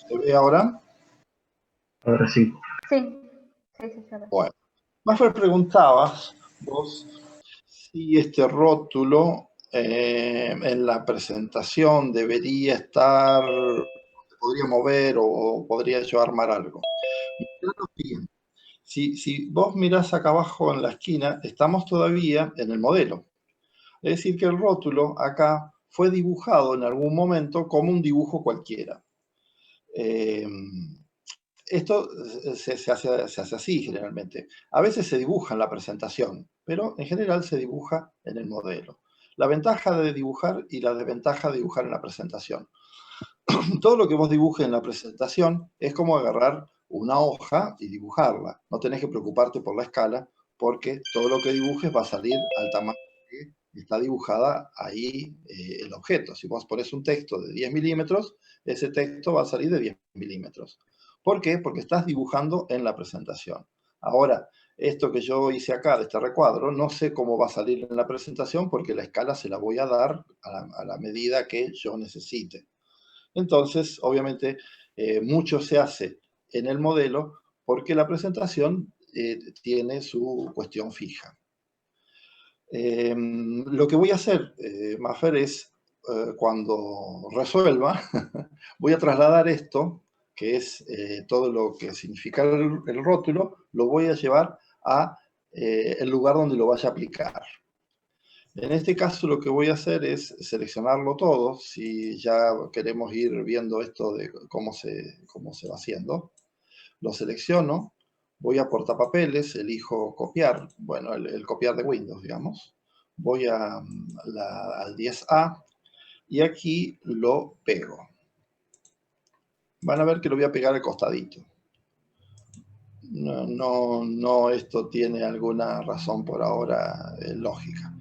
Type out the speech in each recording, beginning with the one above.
¿Se ve ahora? Ahora sí. Sí, se ve. Bueno, Maffer, preguntabas vos si este rótulo en la presentación debería estar, se podría mover o podría yo armar algo. Bien. Si vos mirás acá abajo en la esquina, estamos todavía en el modelo. Es decir, que el rótulo acá fue dibujado en algún momento como un dibujo cualquiera. Esto se hace así generalmente. A veces se dibuja en la presentación, pero en general se dibuja en el modelo. La ventaja de dibujar y la desventaja de dibujar en la presentación. Todo lo que vos dibujes en la presentación es como agarrar una hoja y dibujarla. No tenés que preocuparte por la escala, porque todo lo que dibujes va a salir al tamaño que está dibujada ahí el objeto. Si vos pones un texto de 10 milímetros, ese texto va a salir de 10 milímetros. ¿Por qué? Porque estás dibujando en la presentación. Ahora, esto que yo hice acá de este recuadro, no sé cómo va a salir en la presentación porque la escala se la voy a dar a la medida que yo necesite. Entonces, obviamente, mucho se hace en el modelo porque la presentación tiene su cuestión fija. Lo que voy a hacer, Mafer, es cuando resuelva, voy a trasladar esto, que es todo lo que significa el rótulo, lo voy a llevar a el lugar donde lo vaya a aplicar. En este caso lo que voy a hacer es seleccionarlo todo, si ya queremos ir viendo esto de cómo se va haciendo. Lo selecciono, voy a portapapeles, elijo copiar, bueno, el copiar de Windows, digamos. Voy al 10A y aquí lo pego. Van a ver que lo voy a pegar al costadito. No, esto tiene alguna razón por ahora lógica.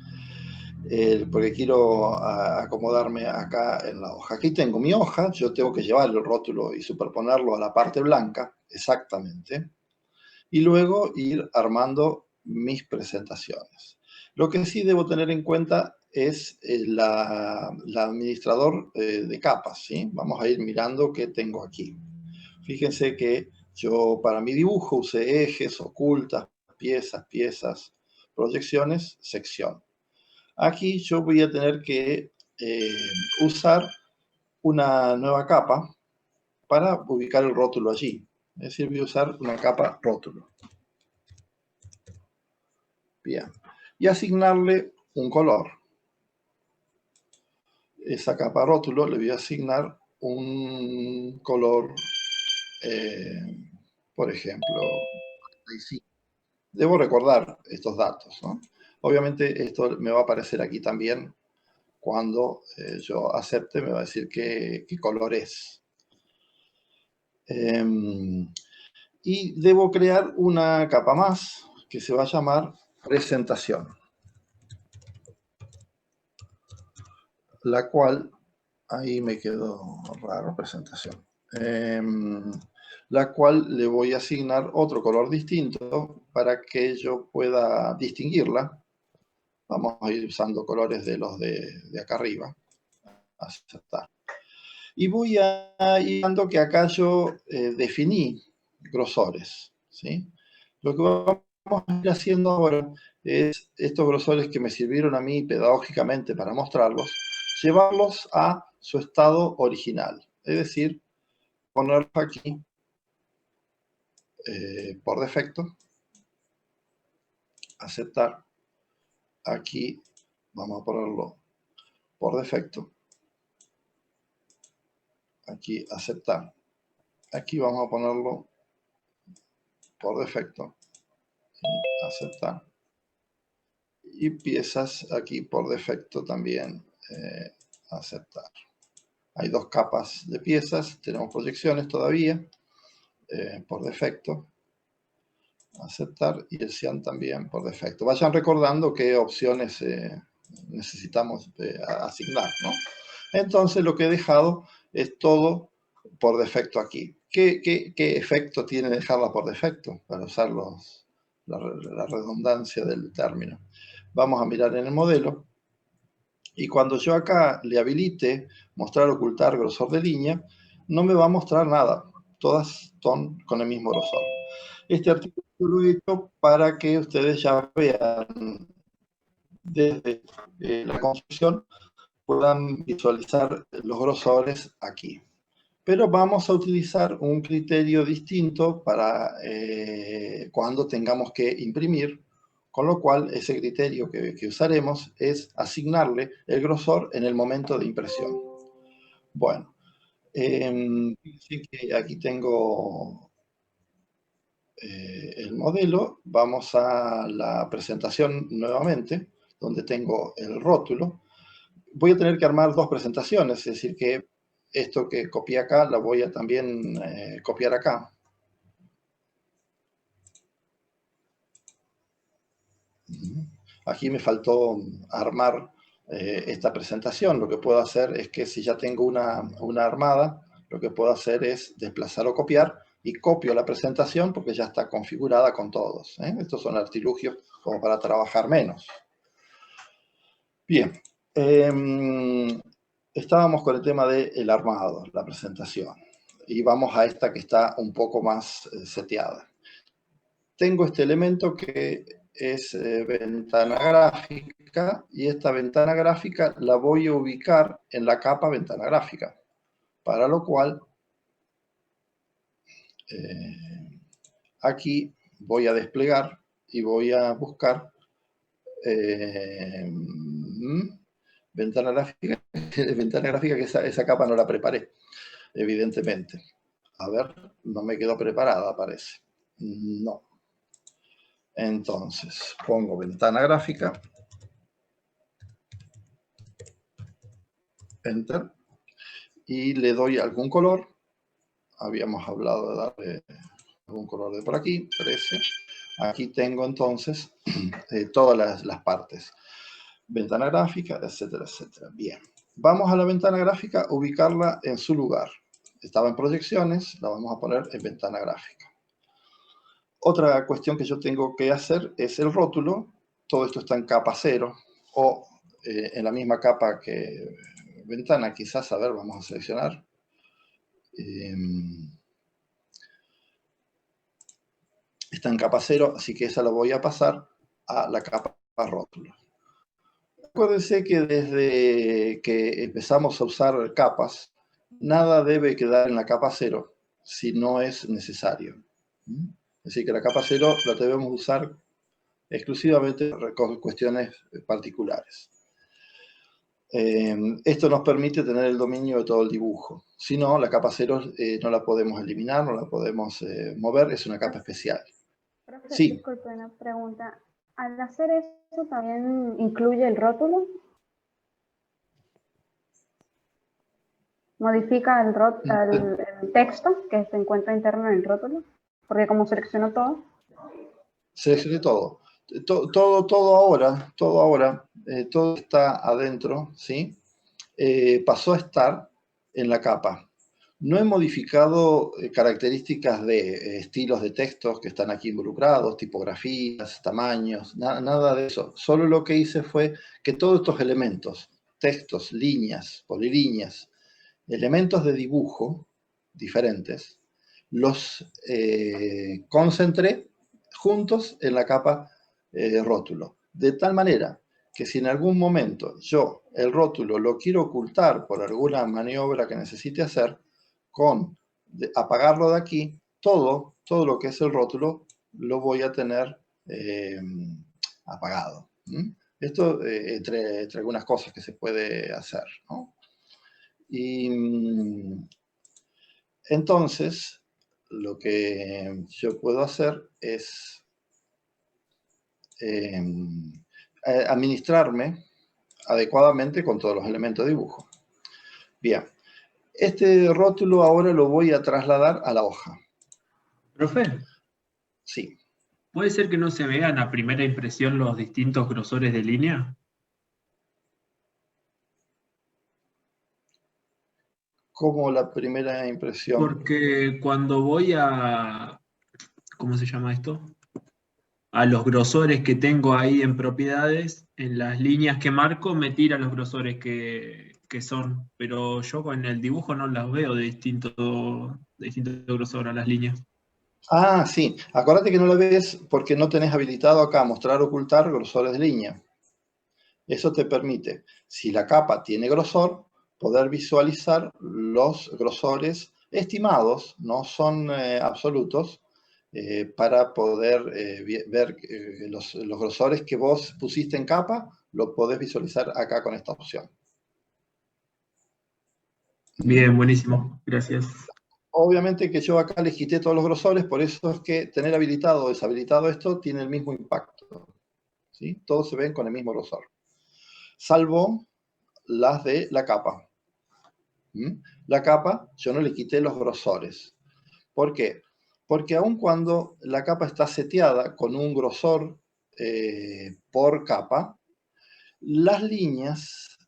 Porque quiero acomodarme acá en la hoja. Aquí tengo mi hoja, yo tengo que llevar el rótulo y superponerlo a la parte blanca, exactamente, y luego ir armando mis presentaciones. Lo que sí debo tener en cuenta es la administrador de capas, ¿sí? Vamos a ir mirando qué tengo aquí. Fíjense que yo para mi dibujo usé ejes, ocultas, piezas, proyecciones, sección. Aquí yo voy a tener que usar una nueva capa para ubicar el rótulo allí. Es decir, voy a usar una capa rótulo. Bien. Y asignarle un color. Esa capa rótulo le voy a asignar un color, por ejemplo, 45. Debo recordar estos datos, ¿no? Obviamente esto me va a aparecer aquí también. Cuando yo acepte me va a decir qué color es. Y debo crear una capa más que se va a llamar presentación, la cual, ahí me quedó raro, presentación, la cual le voy a asignar otro color distinto para que yo pueda distinguirla. Vamos a ir usando colores de los de acá arriba. Aceptar. Y voy a ir dando que acá yo definí grosores, ¿sí? Lo que vamos a ir haciendo ahora es estos grosores que me sirvieron a mí pedagógicamente para mostrarlos, llevarlos a su estado original. Es decir, ponerlos aquí por defecto, aceptar. Aquí vamos a ponerlo por defecto. Aquí aceptar. Aquí vamos a ponerlo por defecto. Y aceptar. Y piezas aquí por defecto también aceptar. Hay dos capas de piezas, tenemos proyecciones todavía por defecto, aceptar, y el cian también por defecto. Vayan recordando qué opciones necesitamos asignar, ¿no? Entonces lo que he dejado es todo por defecto aquí. ¿Qué efecto tiene dejarla por defecto? Para usar la redundancia del término. Vamos a mirar en el modelo. Y cuando yo acá le habilite mostrar, ocultar, grosor de línea, no me va a mostrar nada. Todas son con el mismo grosor. Este artículo lo he hecho para que ustedes ya vean desde la construcción, puedan visualizar los grosores aquí. Pero vamos a utilizar un criterio distinto para cuando tengamos que imprimir, con lo cual ese criterio que usaremos es asignarle el grosor en el momento de impresión. Bueno, fíjense que aquí tengo el modelo. Vamos a la presentación nuevamente, donde tengo el rótulo. Voy a tener que armar dos presentaciones, es decir, que esto que copié acá, la voy a también copiar acá. Aquí me faltó armar esta presentación. Lo que puedo hacer es que si ya tengo una armada, lo que puedo hacer es desplazar o copiar, y copio la presentación porque ya está configurada con todos. Estos son artilugios como para trabajar menos. Bien. Estábamos con el tema del armado, la presentación, y vamos a esta que está un poco más seteada. Tengo este elemento que es ventana gráfica, y esta ventana gráfica la voy a ubicar en la capa ventana gráfica, para lo cual aquí voy a desplegar y voy a buscar ventana gráfica, que esa capa no la preparé, evidentemente. A ver, no me quedó preparada, parece. No. Entonces, pongo ventana gráfica. Enter. Y le doy algún color. Habíamos hablado de darle algún color de por aquí, 13. Aquí tengo entonces todas las partes. Ventana gráfica, etcétera, etcétera. Bien. Vamos a la ventana gráfica, ubicarla en su lugar. Estaba en proyecciones, la vamos a poner en ventana gráfica. Otra cuestión que yo tengo que hacer es el rótulo. Todo esto está en capa 0 o en la misma capa que ventana, quizás. A ver, vamos a seleccionar. Está en capa 0, así que esa la voy a pasar a la capa rótulo. Acuérdense que desde que empezamos a usar capas, nada debe quedar en la capa 0 si no es necesario. Es decir, que la capa 0 la debemos usar exclusivamente con cuestiones particulares. Esto nos permite tener el dominio de todo el dibujo. Si no, la capa 0 no la podemos eliminar, no la podemos mover, es una capa especial. Profe, Sí. Disculpe, una pregunta. ¿Al hacer eso también incluye el rótulo? ¿Modifica el texto que se encuentra interno en el rótulo? Porque como selecciono todo. Seleccioné todo. Todo ahora, todo está adentro, ¿sí? Pasó a estar en la capa. No he modificado características de estilos de textos que están aquí involucrados, tipografías, tamaños, nada de eso. Solo lo que hice fue que todos estos elementos, textos, líneas, polilíneas, elementos de dibujo diferentes, los concentré juntos en la capa rótulo. De tal manera que si en algún momento yo el rótulo lo quiero ocultar por alguna maniobra que necesite hacer, con apagarlo de aquí, todo lo que es el rótulo lo voy a tener apagado. Esto entre algunas cosas que se puede hacer, ¿no? Y entonces, lo que yo puedo hacer es administrarme adecuadamente con todos los elementos de dibujo. Bien, este rótulo ahora lo voy a trasladar a la hoja. Profe, Sí. ¿puede ser que no se vean a primera impresión los distintos grosores de línea? Como la primera impresión. Porque cuando voy a... ¿Cómo se llama esto? A los grosores que tengo ahí en propiedades, en las líneas que marco, me tira los grosores que que son, pero yo con el dibujo no las veo de distinto grosor a las líneas. Ah, sí. Acuérdate que no lo ves porque no tenés habilitado acá mostrar o ocultar grosores de línea. Eso te permite, si la capa tiene grosor, poder visualizar los grosores estimados, no son absolutos, para poder ver los grosores que vos pusiste en capa, lo podés visualizar acá con esta opción. Bien, buenísimo, gracias. Obviamente que yo acá les quité todos los grosores, por eso es que tener habilitado o deshabilitado esto tiene el mismo impacto, ¿sí? Todos se ven con el mismo grosor, salvo las de la capa. La capa, yo no le quité los grosores. ¿Por qué? Porque aun cuando la capa está seteada con un grosor por capa, las líneas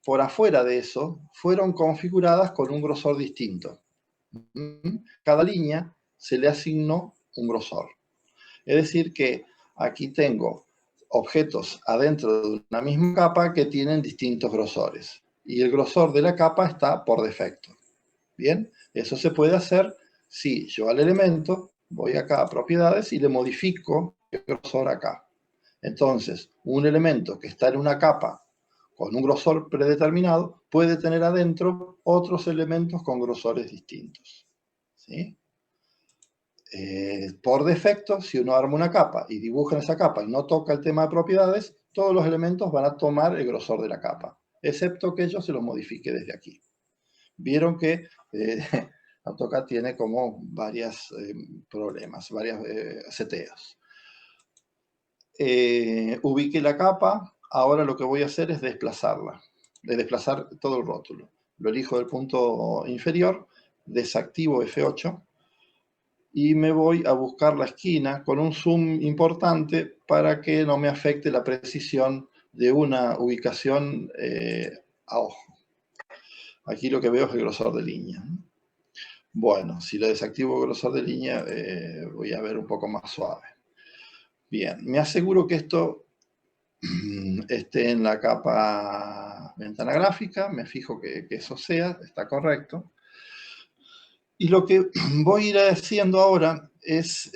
por afuera de eso fueron configuradas con un grosor distinto. Cada línea se le asignó un grosor. Es decir que aquí tengo objetos adentro de una misma capa que tienen distintos grosores. Y el grosor de la capa está por defecto. Bien, eso se puede hacer si yo al elemento voy acá a propiedades y le modifico el grosor acá. Entonces, un elemento que está en una capa con un grosor predeterminado puede tener adentro otros elementos con grosores distintos. ¿Sí? Por defecto, si uno arma una capa y dibuja en esa capa y no toca el tema de propiedades, todos los elementos van a tomar el grosor de la capa, excepto que yo se lo modifique desde aquí. Vieron que AutoCAD tiene como varios problemas, varias seteos. Ubiqué la capa, ahora lo que voy a hacer es desplazarla, desplazar todo el rótulo. Lo elijo del punto inferior, desactivo F8 y me voy a buscar la esquina con un zoom importante para que no me afecte la precisión de una ubicación a ojo. Aquí lo que veo es el grosor de línea. Bueno, si lo desactivo el grosor de línea, voy a ver un poco más suave. Bien, me aseguro que esto esté en la capa ventana gráfica, me fijo que eso está correcto. Y lo que voy a ir haciendo ahora es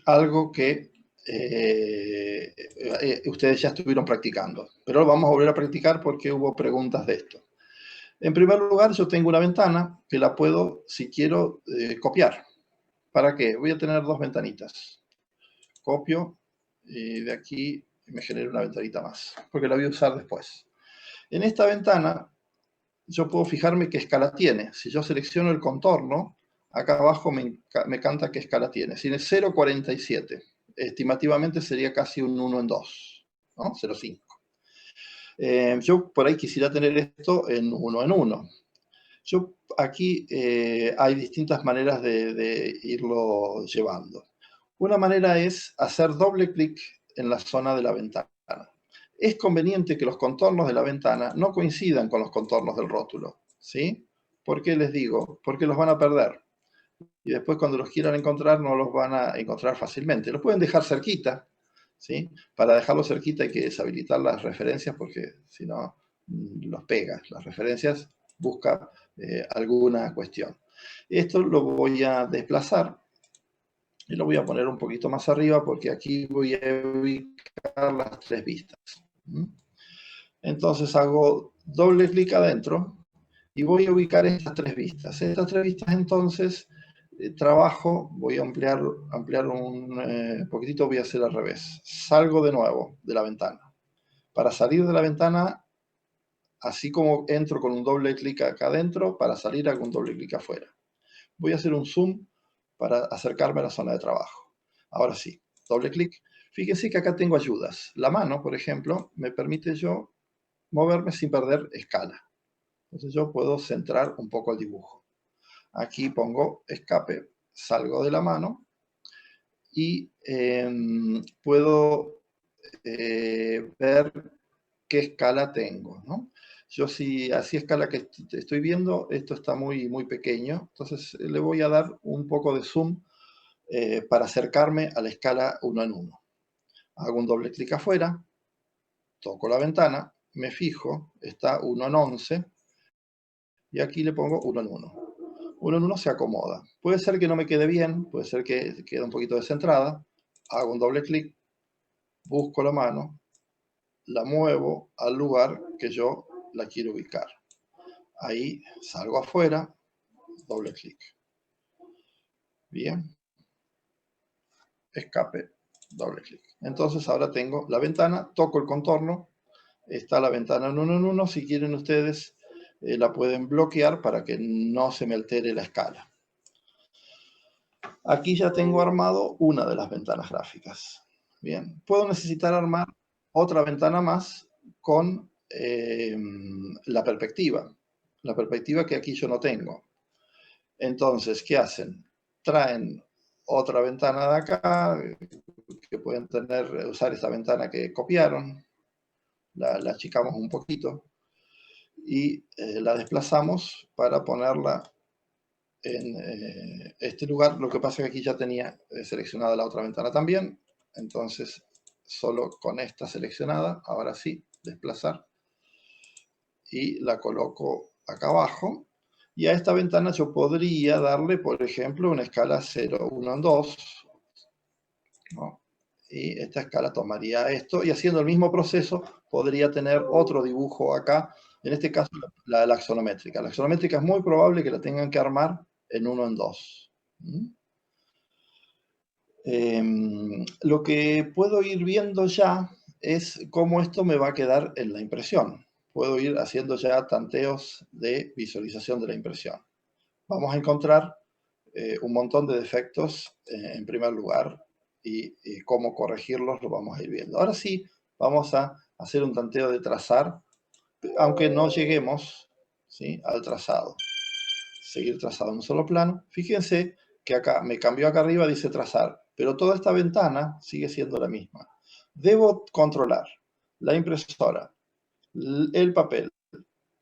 algo que ustedes ya estuvieron practicando, pero lo vamos a volver a practicar porque hubo preguntas de esto. En primer lugar, yo tengo una ventana que la puedo, si quiero, copiar. ¿Para qué? Voy a tener dos ventanitas. Copio y de aquí me genero una ventanita más, porque la voy a usar después. En esta ventana, yo puedo fijarme qué escala tiene. Si yo selecciono el contorno, acá abajo me canta qué escala tiene. Tiene 0,47. Estimativamente sería casi un 1 en 2, ¿no? 0,5. Yo por ahí quisiera tener esto en 1 en 1. Yo aquí hay distintas maneras de irlo llevando. Una manera es hacer doble clic en la zona de la ventana. Es conveniente que los contornos de la ventana no coincidan con los contornos del rótulo, ¿sí? ¿Por qué les digo? Porque los van a perder. Y después cuando los quieran encontrar no los van a encontrar fácilmente. Los pueden dejar cerquita, ¿sí? Para dejarlo cerquita hay que deshabilitar las referencias porque si no los pega. Las referencias busca alguna cuestión. Esto lo voy a desplazar y lo voy a poner un poquito más arriba porque aquí voy a ubicar las tres vistas. Entonces hago doble clic adentro y voy a ubicar estas tres vistas. Estas tres vistas entonces trabajo, voy a ampliar un poquitito, voy a hacer al revés. Salgo de nuevo de la ventana. Para salir de la ventana, así como entro con un doble clic acá adentro, para salir hago un doble clic afuera. Voy a hacer un zoom para acercarme a la zona de trabajo. Ahora sí, doble clic. Fíjense que acá tengo ayudas. La mano, por ejemplo, me permite yo moverme sin perder escala. Entonces yo puedo centrar un poco el dibujo. Aquí pongo escape, salgo de la mano y puedo ver qué escala tengo, ¿no? Yo si así escala que estoy viendo, esto está muy, muy pequeño, entonces le voy a dar un poco de zoom para acercarme a la escala 1 en 1. Hago un doble clic afuera, toco la ventana, me fijo, está 1 en 11, y aquí le pongo 1 en 1. 1 en 1 se acomoda. Puede ser que no me quede bien, puede ser que quede un poquito descentrada. Hago un doble clic, busco la mano, la muevo al lugar que yo la quiero ubicar. Ahí salgo afuera, doble clic. Bien. Escape, doble clic. Entonces ahora tengo la ventana, toco el contorno, está la ventana en 1 en 1. Si quieren ustedes la pueden bloquear para que no se me altere la escala. Aquí ya tengo armado una de las ventanas gráficas. Bien, puedo necesitar armar otra ventana más con la perspectiva. La perspectiva que aquí yo no tengo. Entonces, ¿qué hacen? Traen otra ventana de acá, que pueden usar esta ventana que copiaron, la achicamos un poquito y la desplazamos para ponerla en este lugar. Lo que pasa es que aquí ya tenía seleccionada la otra ventana también, entonces solo con esta seleccionada, ahora sí, desplazar, y la coloco acá abajo. Y a esta ventana yo podría darle, por ejemplo, una escala 0, 1 en 2, ¿no? Y esta escala tomaría esto, y haciendo el mismo proceso podría tener otro dibujo acá, en este caso la axonométrica. La axonométrica es muy probable que la tengan que armar en 1 en 2. Lo que puedo ir viendo ya es cómo esto me va a quedar en la impresión. Puedo ir haciendo ya tanteos de visualización de la impresión. Vamos a encontrar un montón de defectos en primer lugar, y cómo corregirlos lo vamos a ir viendo. Ahora sí, vamos a hacer un tanteo de trazar, aunque no lleguemos, ¿sí?, al trazado. Seguir trazado en un solo plano. Fíjense que acá me cambió, acá arriba dice trazar, pero toda esta ventana sigue siendo la misma. Debo controlar la impresora, el papel,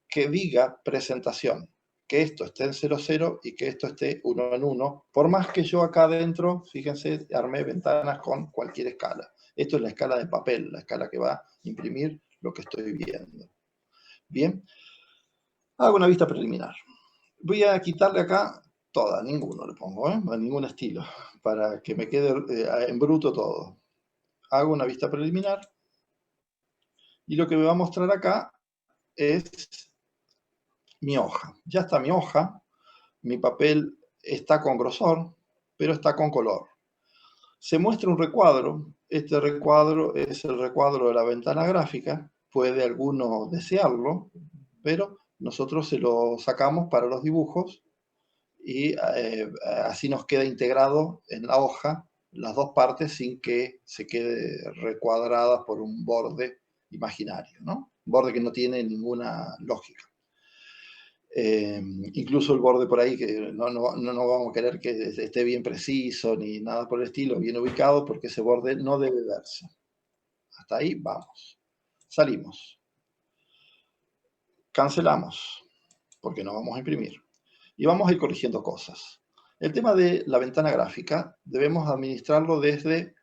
que diga presentación, que esto esté en 00 y que esto esté 1 en 1, por más que yo acá adentro, fíjense, armé ventanas con cualquier escala. Esto es la escala de papel, la escala que va a imprimir lo que estoy viendo. Bien, hago una vista preliminar. Voy a quitarle acá toda, ninguno le pongo, a ningún estilo, para que me quede en bruto todo. Hago una vista preliminar y lo que me va a mostrar acá es mi hoja. Ya está mi hoja, mi papel está con grosor, pero está con color. Se muestra un recuadro. Este recuadro es el recuadro de la ventana gráfica. Puede alguno desearlo, pero nosotros se lo sacamos para los dibujos y así nos queda integrado en la hoja las dos partes sin que se quede recuadrada por un borde imaginario, ¿no? Un borde que no tiene ninguna lógica. Incluso el borde por ahí, que no vamos a querer que esté bien preciso ni nada por el estilo, bien ubicado, porque ese borde no debe verse. Hasta ahí vamos. Salimos. Cancelamos, porque no vamos a imprimir. Y vamos a ir corrigiendo cosas. El tema de la ventana gráfica debemos administrarlo desde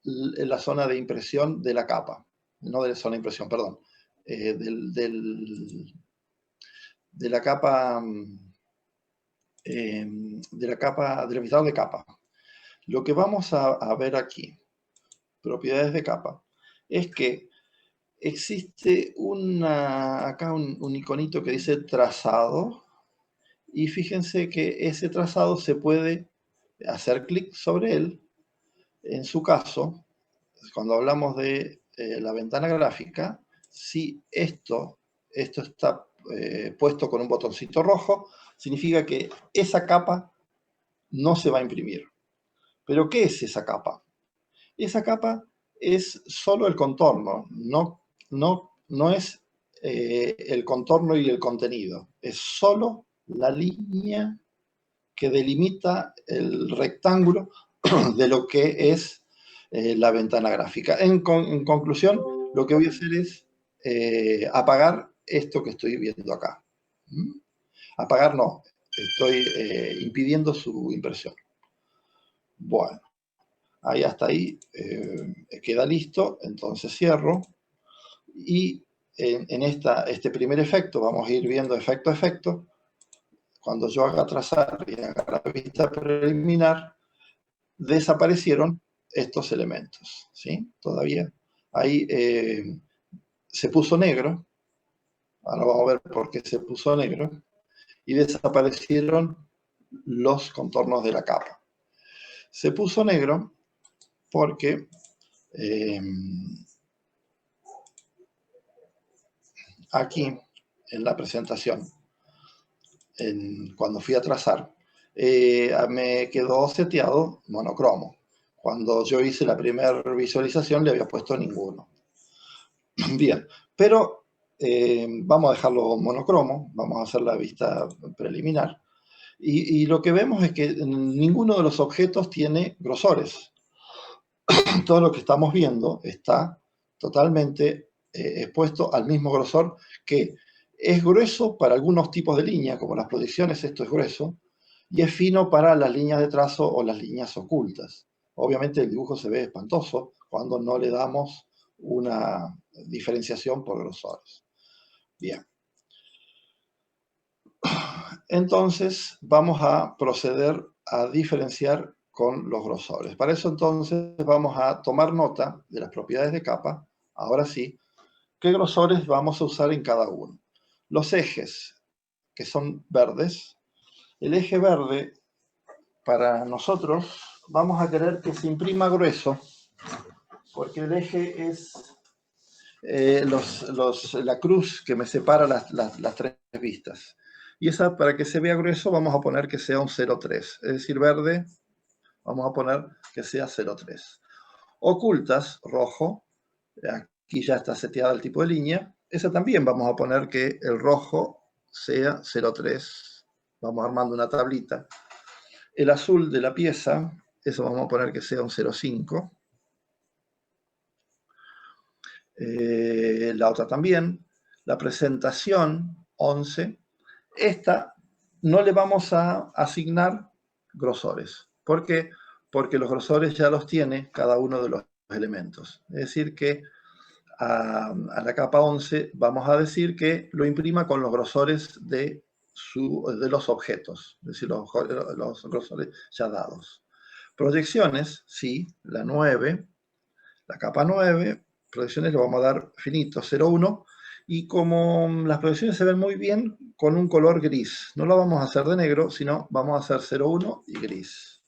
la zona de impresión de la capa. No de la zona de impresión, perdón. De la capa... del administrador de capa. Lo que vamos a ver aquí, propiedades de capa, es que existe acá un iconito que dice trazado, y fíjense que ese trazado se puede hacer clic sobre él. En su caso, cuando hablamos de la ventana gráfica, si esto está puesto con un botoncito rojo, significa que esa capa no se va a imprimir. ¿Pero qué es esa capa? Esa capa es solo el contorno, no es el contorno y el contenido. Es solo la línea que delimita el rectángulo de lo que es la ventana gráfica. En conclusión, lo que voy a hacer es apagar esto que estoy viendo acá. Apagar no, estoy impidiendo su impresión. Bueno, ahí hasta ahí queda listo, entonces cierro y en este primer efecto, vamos a ir viendo efecto a efecto. Cuando yo haga trazar y haga la vista preliminar, desaparecieron estos elementos, ¿sí? Todavía ahí se puso negro. Ahora vamos a ver por qué se puso negro. Y desaparecieron los contornos de la capa. Se puso negro porque aquí en la presentación, cuando fui a trazar, me quedó seteado monocromo. Cuando yo hice la primera visualización le había puesto ninguno. Bien, pero vamos a dejarlo monocromo, vamos a hacer la vista preliminar. Y lo que vemos es que ninguno de los objetos tiene grosores. Todo lo que estamos viendo está totalmente expuesto al mismo grosor, que es grueso para algunos tipos de líneas, como las proyecciones, esto es grueso, y es fino para las líneas de trazo o las líneas ocultas. Obviamente el dibujo se ve espantoso cuando no le damos una diferenciación por grosores. Bien. Entonces vamos a proceder a diferenciar con los grosores. Para eso entonces vamos a tomar nota de las propiedades de capa. Ahora sí, ¿qué grosores vamos a usar en cada uno? Los ejes, que son verdes. El eje verde, para nosotros, vamos a querer que se imprima grueso, porque el eje es la cruz que me separa las tres vistas. Y esa, para que se vea grueso, vamos a poner que sea un 0,3. Es decir, verde, vamos a poner que sea 0,3. Ocultas, rojo, aquí ya está seteada el tipo de línea. Esa también vamos a poner que el rojo sea 0,3. Vamos armando una tablita. El azul de la pieza, eso vamos a poner que sea un 0,5. La otra también. La presentación, 11. Esta no le vamos a asignar grosores. ¿Por qué? Porque los grosores ya los tiene cada uno de los elementos. Es decir que a la capa 11 vamos a decir que lo imprima con los grosores de los objetos, es decir, los grosores ya dados. Proyecciones, sí, la 9, la capa 9, proyecciones le vamos a dar finito, 0,1, y como las proyecciones se ven muy bien, con un color gris. No lo vamos a hacer de negro, sino vamos a hacer 0,1 y gris.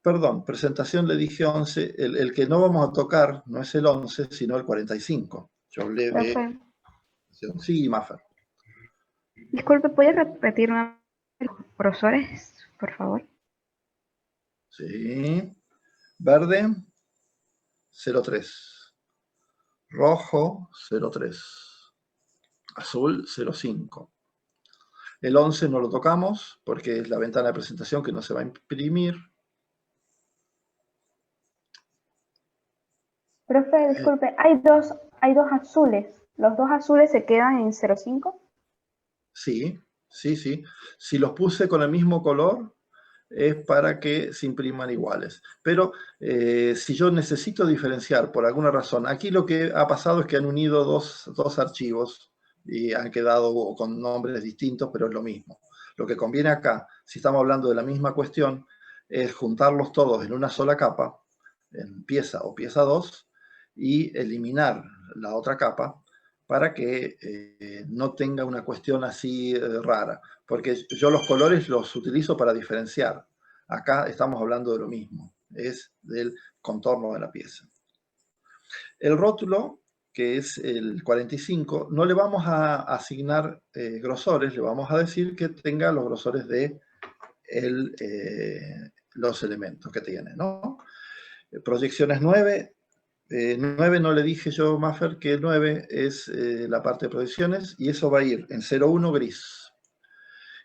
Perdón, presentación le dije 11, el que no vamos a tocar no es el 11, sino el 45. Yo hablé de... Sí, Maffer. Disculpe, ¿puede repetir los grosores, por favor? Sí. Verde, 0,3. Rojo, 0,3. Azul, 0,5. El 11 no lo tocamos porque es la ventana de presentación que no se va a imprimir. Profe, disculpe, hay dos azules. ¿Los dos azules se quedan en 0,5? Sí, sí, sí. Si los puse con el mismo color, es para que se impriman iguales. Pero si yo necesito diferenciar por alguna razón, aquí lo que ha pasado es que han unido dos archivos y han quedado con nombres distintos, pero es lo mismo. Lo que conviene acá, si estamos hablando de la misma cuestión, es juntarlos todos en una sola capa, en pieza o pieza 2, y eliminar la otra capa para que no tenga una cuestión así rara. Porque yo los colores los utilizo para diferenciar. Acá estamos hablando de lo mismo, es del contorno de la pieza. El rótulo, que es el 45, no le vamos a asignar grosores, le vamos a decir que tenga los grosores de los elementos que tiene, ¿no? Proyecciones 9. 9 no le dije yo, Maffer, que 9 es la parte de proyecciones, y eso va a ir en 0,1 gris.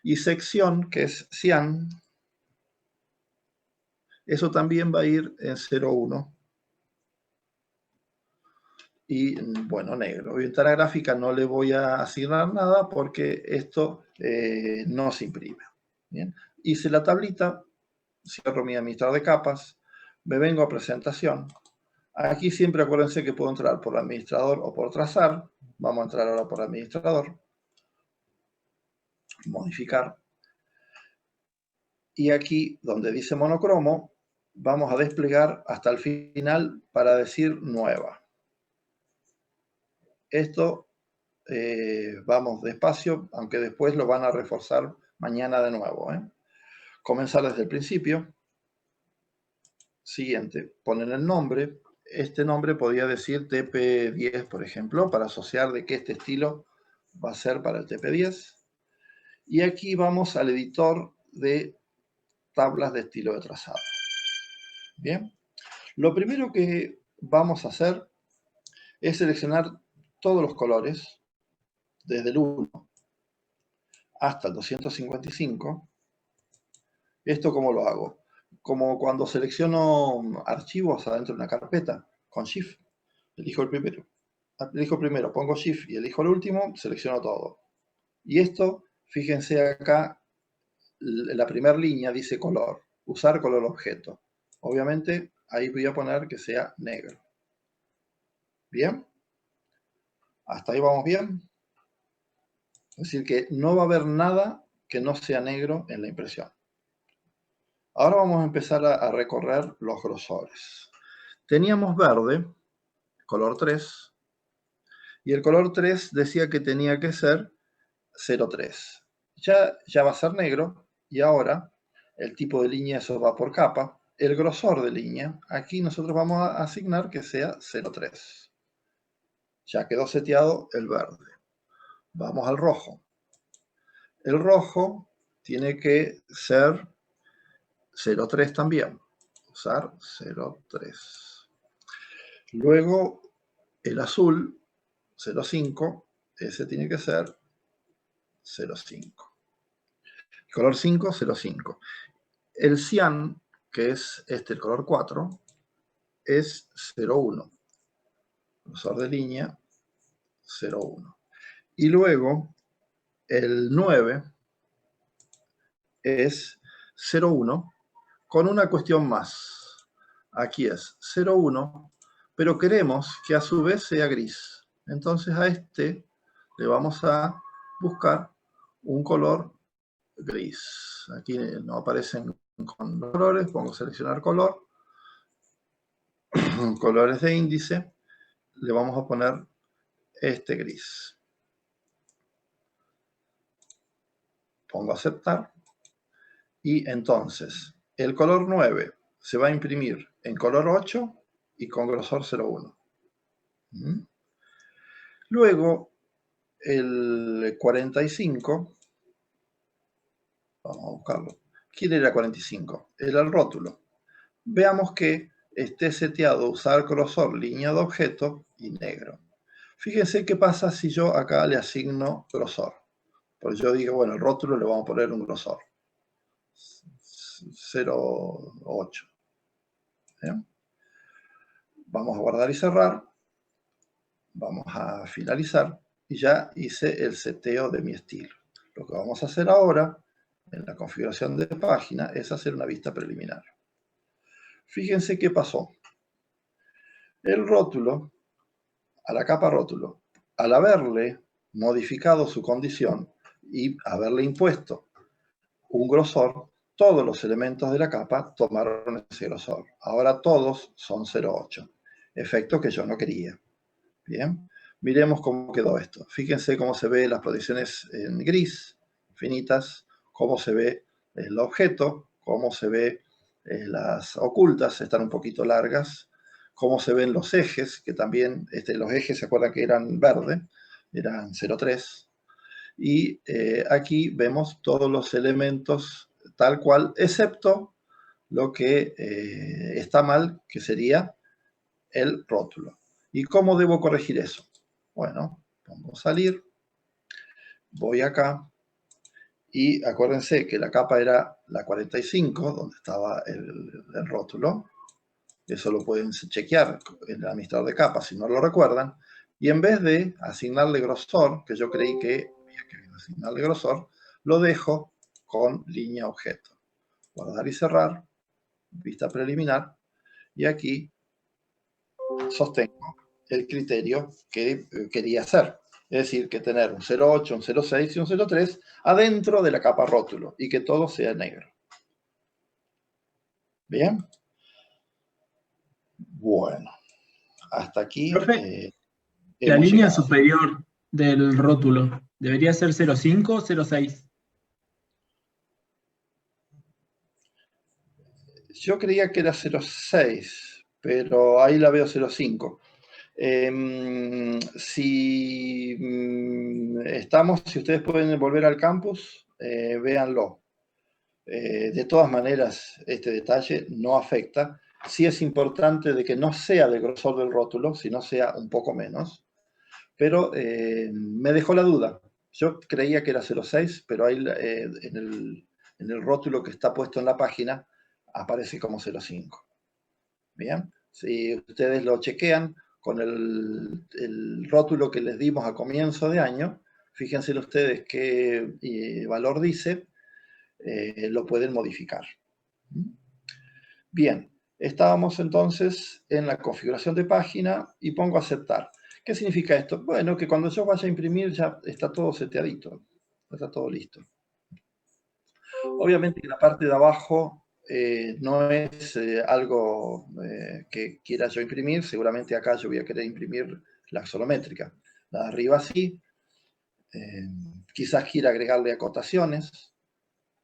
Y sección, que es cian, eso también va a ir en 0,1. Y, bueno, negro. Ventana gráfica no le voy a asignar nada porque esto no se imprime. Bien. Hice la tablita, cierro mi administrador de capas, me vengo a presentación. Aquí siempre acuérdense que puedo entrar por administrador o por trazar. Vamos a entrar ahora por administrador. Modificar. Y aquí, donde dice monocromo, vamos a desplegar hasta el final para decir nueva. Esto vamos despacio, aunque después lo van a reforzar mañana de nuevo. Comenzar desde el principio. Siguiente, ponen el nombre. Este nombre podría decir TP10, por ejemplo, para asociar de que este estilo va a ser para el TP10. Y aquí vamos al editor de tablas de estilo de trazado. Bien. Lo primero que vamos a hacer es seleccionar todos los colores, desde el 1 hasta el 255. ¿Esto cómo lo hago? Como cuando selecciono archivos adentro de una carpeta, con Shift. Elijo el primero. Elijo primero, pongo Shift y elijo el último, selecciono todo. Y esto, fíjense acá, la primera línea dice color. Usar color objeto. Obviamente, ahí voy a poner que sea negro. ¿Bien? ¿Hasta ahí vamos bien? Es decir, que no va a haber nada que no sea negro en la impresión. Ahora vamos a empezar a recorrer los grosores. Teníamos verde, color 3, y el color 3 decía que tenía que ser 0,3. Ya va a ser negro, y ahora el tipo de línea, eso va por capa. El grosor de línea, aquí nosotros vamos a asignar que sea 0,3. Ya quedó seteado el verde. Vamos al rojo. El rojo tiene que ser 0,3 también. Usar 0,3. Luego el azul, 0,5. Ese tiene que ser 0,5. Color 5, 0,5. El cian, que es el color 4, es 0,1. Grosor de línea, 0,1. Y luego el 9 es 0,1 con una cuestión más. Aquí es 0,1, pero queremos que a su vez sea gris. Entonces a este le vamos a buscar un color gris. Aquí no aparecen con colores, pongo seleccionar color. Colores de índice, le vamos a poner este gris. Pongo aceptar. Y entonces, el color 9 se va a imprimir en color 8 y con grosor 0,1. Luego, el 45, vamos a buscarlo. ¿Quién era 45? Era el rótulo. Veamos que esté seteado usar grosor línea de objeto y negro. Fíjense qué pasa si yo acá le asigno grosor. Pues yo digo, bueno, el rótulo le vamos a poner un grosor. 0,8. Vamos a guardar y cerrar. Vamos a finalizar. Y ya hice el seteo de mi estilo. Lo que vamos a hacer ahora, en la configuración de página, es hacer una vista preliminar. Fíjense qué pasó. El rótulo, a la capa rótulo, al haberle modificado su condición y haberle impuesto un grosor, todos los elementos de la capa tomaron ese grosor. Ahora todos son 0,8. Efecto que yo no quería. Bien, miremos cómo quedó esto. Fíjense cómo se ve las proyecciones en gris, finitas, cómo se ve el objeto, cómo se ve las ocultas, están un poquito largas, cómo se ven los ejes, que también los ejes se acuerdan que eran verde, eran 0,3. Y aquí vemos todos los elementos tal cual, excepto lo que está mal, que sería el rótulo. ¿Y cómo debo corregir eso? Bueno, pongo salir, voy acá, y acuérdense que la capa era la 45, donde estaba el rótulo. Eso lo pueden chequear en el administrador de capas si no lo recuerdan. Y en vez de asignarle grosor, que yo creí que había que asignarle grosor, lo dejo con línea objeto. Guardar y cerrar, vista preliminar, y aquí sostengo el criterio que quería hacer. Es decir, que tener un 0.8, un 0.6 y un 0.3 adentro de la capa rótulo y que todo sea negro. ¿Bien? Bueno, hasta aquí Profe, la hemos línea llegado. superior del rótulo debería ser 0.5 o 0.6. Yo creía que era 0.6, pero ahí la veo 0.5. Si ustedes pueden volver al campus, véanlo. De todas maneras, este detalle no afecta. Sí es importante de que no sea del grosor del rótulo, sino sea un poco menos. Pero me dejó la duda. Yo creía que era 0.6, pero ahí en el rótulo que está puesto en la página aparece como 0.5. Bien, si ustedes lo chequean con el rótulo que les dimos a comienzo de año, fíjense ustedes qué valor dice, lo pueden modificar. Bien, estábamos entonces en la configuración de página y pongo aceptar. ¿Qué significa esto? Bueno, que cuando yo vaya a imprimir ya está todo seteadito, está todo listo. Obviamente la parte de abajo no es algo que quiera yo imprimir, seguramente acá yo voy a querer imprimir la axonométrica. La de arriba sí, quizás quiera agregarle acotaciones,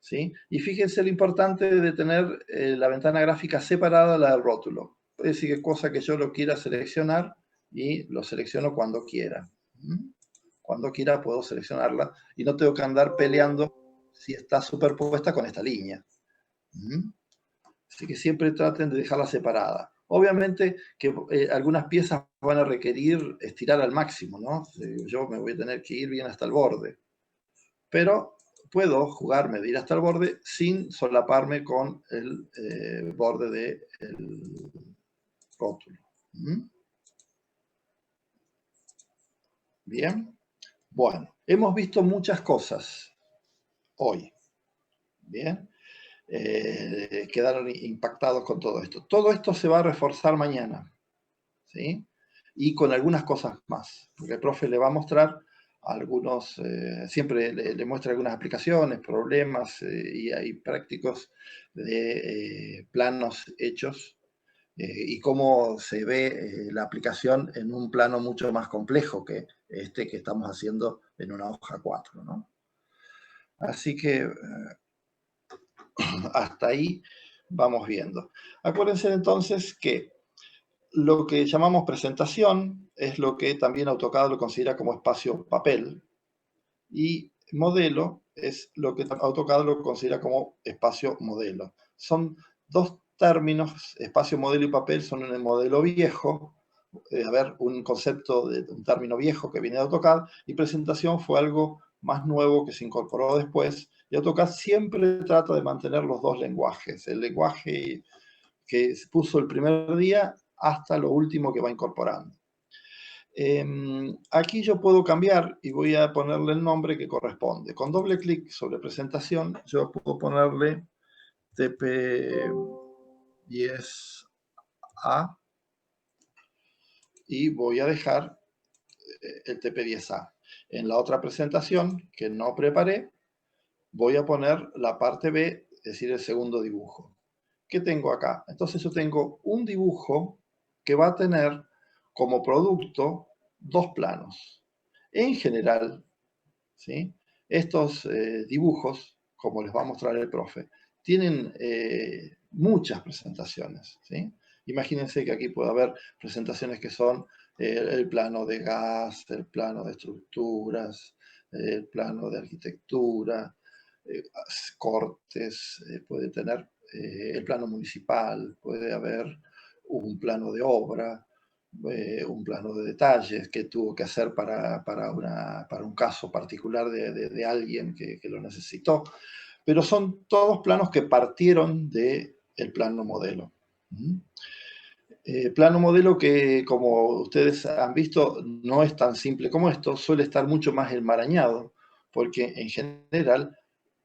¿sí? Y fíjense lo importante de tener la ventana gráfica separada de la del rótulo. Puede decir que cosa que yo lo quiera seleccionar y lo selecciono cuando quiera. Cuando quiera puedo seleccionarla y no tengo que andar peleando si está superpuesta con esta línea. Así que siempre traten de dejarla separada. Obviamente que algunas piezas van a requerir estirar al máximo, ¿no? Yo me voy a tener que ir bien hasta el borde. Pero puedo jugarme de ir hasta el borde sin solaparme con el borde del rótulo. Bien. Bueno, hemos visto muchas cosas hoy. Bien. Quedaron impactados con todo esto. Todo esto se va a reforzar mañana, ¿sí? Y con algunas cosas más, porque el profe le va a mostrar algunos, siempre le muestra algunas aplicaciones, problemas y hay prácticos de planos hechos y cómo se ve la aplicación en un plano mucho más complejo que este que estamos haciendo en una hoja 4, ¿no? Así que hasta ahí vamos viendo. Acuérdense entonces que lo que llamamos presentación es lo que también AutoCAD lo considera como espacio papel y modelo es lo que AutoCAD lo considera como espacio modelo. Son dos términos, espacio modelo y papel, son en el modelo viejo, un concepto de un término viejo que viene de AutoCAD y presentación fue algo más nuevo que se incorporó después y AutoCAD siempre trata de mantener los dos lenguajes, el lenguaje que se puso el primer día hasta lo último que va incorporando. Aquí yo puedo cambiar y voy a ponerle el nombre que corresponde. Con doble clic sobre presentación, yo puedo ponerle TP10A y voy a dejar el TP10A. En la otra presentación que no preparé, voy a poner la parte B, es decir, el segundo dibujo. ¿Qué tengo acá? Entonces yo tengo un dibujo que va a tener como producto dos planos. En general, ¿sí? Estos dibujos, como les va a mostrar el profe, tienen muchas presentaciones, ¿sí? Imagínense que aquí puede haber presentaciones que son el plano de gas, el plano de estructuras, el plano de arquitectura, cortes, puede tener el plano municipal, puede haber un plano de obra, un plano de detalles que tuvo que hacer para un caso particular de alguien que lo necesitó. Pero son todos planos que partieron del plano modelo. Plano modelo que, como ustedes han visto, no es tan simple como esto, suele estar mucho más enmarañado, porque en general,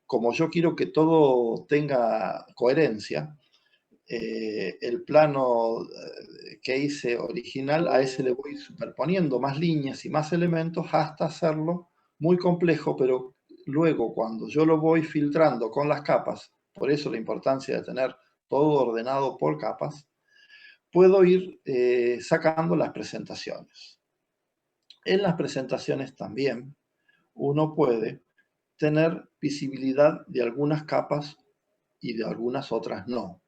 como yo quiero que todo tenga coherencia, el plano que hice original, a ese le voy superponiendo más líneas y más elementos hasta hacerlo muy complejo, pero luego cuando yo lo voy filtrando con las capas, por eso la importancia de tener todo ordenado por capas, puedo ir sacando las presentaciones. En las presentaciones también uno puede tener visibilidad de algunas capas y de algunas otras no.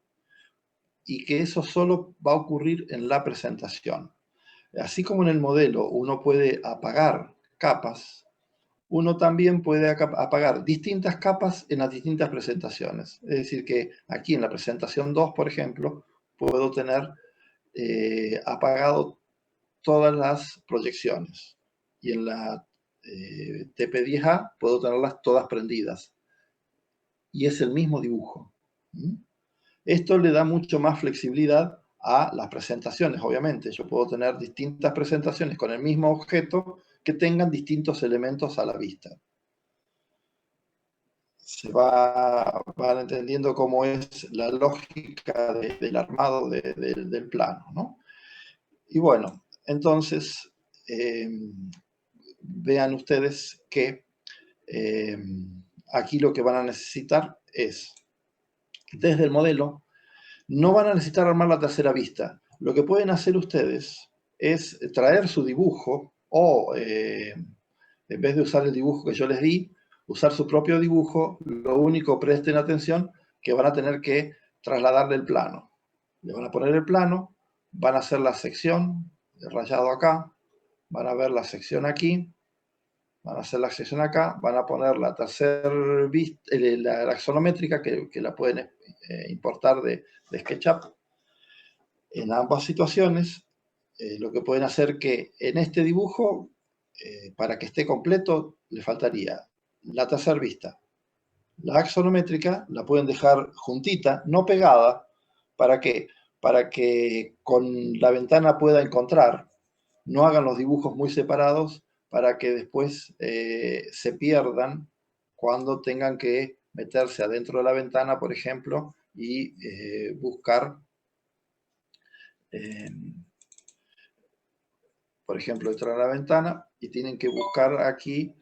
Y que eso solo va a ocurrir en la presentación. Así como en el modelo uno puede apagar capas, uno también puede apagar distintas capas en las distintas presentaciones. Es decir, que aquí en la presentación 2, por ejemplo, puedo tener apagado todas las proyecciones. Y en la TP10A puedo tenerlas todas prendidas. Y es el mismo dibujo. Esto le da mucho más flexibilidad a las presentaciones, obviamente. Yo puedo tener distintas presentaciones con el mismo objeto que tengan distintos elementos a la vista. Se van entendiendo cómo es la lógica del armado del plano, ¿no? Y bueno, entonces, vean ustedes que aquí lo que van a necesitar es, desde el modelo, no van a necesitar armar la tercera vista. Lo que pueden hacer ustedes es traer su dibujo o, en vez de usar el dibujo que yo les di, usar su propio dibujo. Lo único, presten atención, que van a tener que trasladarle el plano. Le van a poner el plano, van a hacer la sección, rayado acá, van a ver la sección aquí, van a hacer la sección acá, van a poner la tercera vista, la axonométrica, que la pueden importar de SketchUp. En ambas situaciones, lo que pueden hacer que en este dibujo, para que esté completo, le faltaría la tercera vista. La axonométrica la pueden dejar juntita, no pegada. ¿Para qué? Para que con la ventana pueda encontrar, no hagan los dibujos muy separados, para que después se pierdan cuando tengan que meterse adentro de la ventana, por ejemplo, y buscar, por ejemplo, entrar a la ventana y tienen que buscar aquí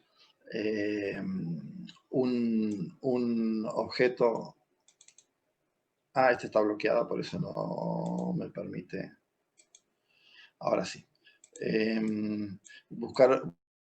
un objeto. Este está bloqueado, por eso no me permite. Ahora sí. Buscar